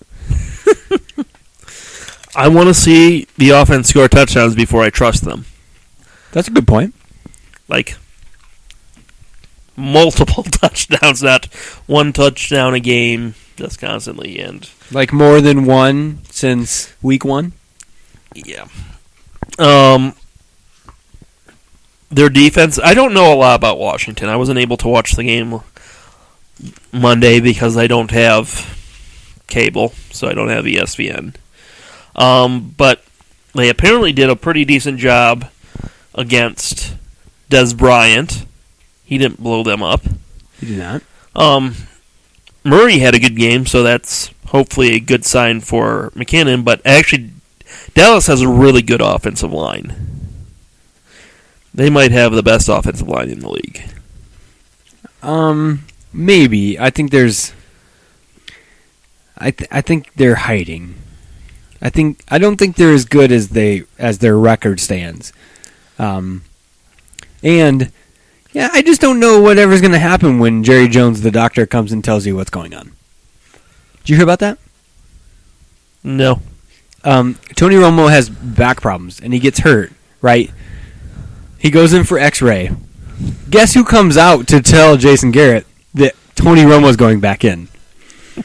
I want to see the offense score touchdowns before I trust them. That's a good point. Like, multiple touchdowns, not one touchdown a game, just constantly. And like more than one since week 1? Yeah. Their defense, I don't know a lot about Washington. I wasn't able to watch the game Monday because I don't have cable, so I don't have ESPN. But they apparently did a pretty decent job against Des Bryant. He didn't blow them up. He did not. Murray had a good game, so that's hopefully a good sign for McKinnon, but actually Dallas has a really good offensive line. They might have the best offensive line in the league. Maybe. I think there's. I think they're hiding. I don't think they're as good as their record stands. And yeah, I just don't know whatever's going to happen when Jerry Jones, the doctor, comes and tells you what's going on. Did you hear about that? No. Tony Romo has back problems, and he gets hurt, right? He goes in for x-ray. Guess who comes out to tell Jason Garrett that Tony Romo's going back in?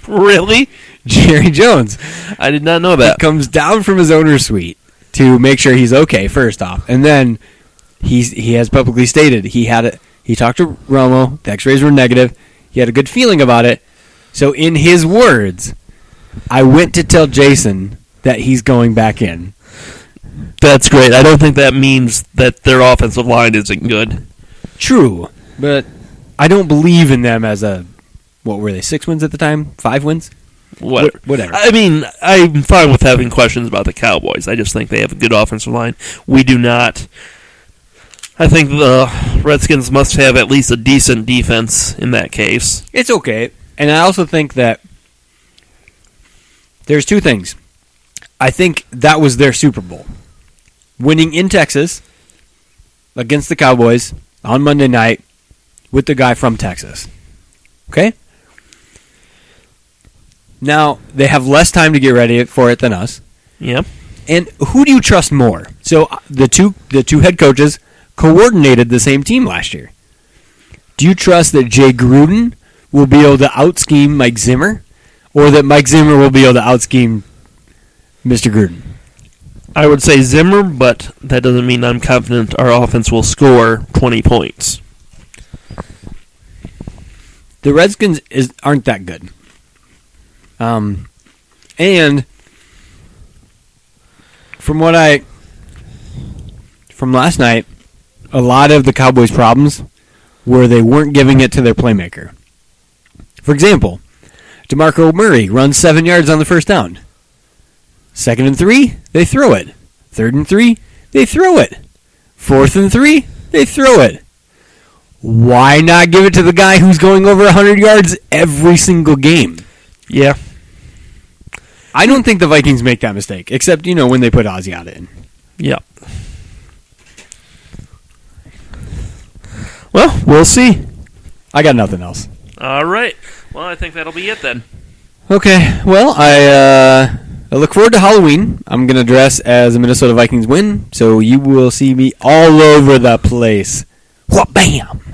Really? Jerry Jones. I did not know that. He comes down from his owner's suite to make sure he's okay, first off. And then he has publicly stated he talked to Romo, the x-rays were negative, he had a good feeling about it. So in his words, I went to tell Jason that he's going back in. That's great. I don't think that means that their offensive line isn't good. True, but I don't believe in them as a, what were they, 6 wins at the time? 5 wins? Whatever. I mean, I'm fine with having questions about the Cowboys. I just think they have a good offensive line. We do not. I think the Redskins must have at least a decent defense in that case. It's okay. And I also think that there's 2 things. I think that was their Super Bowl. Winning in Texas against the Cowboys on Monday night with the guy from Texas. Okay? Now, they have less time to get ready for it than us. Yeah. And who do you trust more? So the two head coaches coordinated the same team last year. Do you trust that Jay Gruden will be able to out-scheme Mike Zimmer, or that Mike Zimmer will be able to out-scheme Mr. Gruden? I would say Zimmer, but that doesn't mean I'm confident our offense will score 20 points. The Redskins aren't that good. And from last night, a lot of the Cowboys' problems were they weren't giving it to their playmaker. For example, DeMarco Murray runs 7 yards on the first down. 2nd and 3, they throw it. 3rd and 3, they throw it. 4th and 3, they throw it. Why not give it to the guy who's going over 100 yards every single game? Yeah. I don't think the Vikings make that mistake, except, when they put Asiata in. Yeah. Well, we'll see. I got nothing else. All right. Well, I think that'll be it then. Okay. Well, I look forward to Halloween. I'm going to dress as a Minnesota Vikings win, so you will see me all over the place. What bam!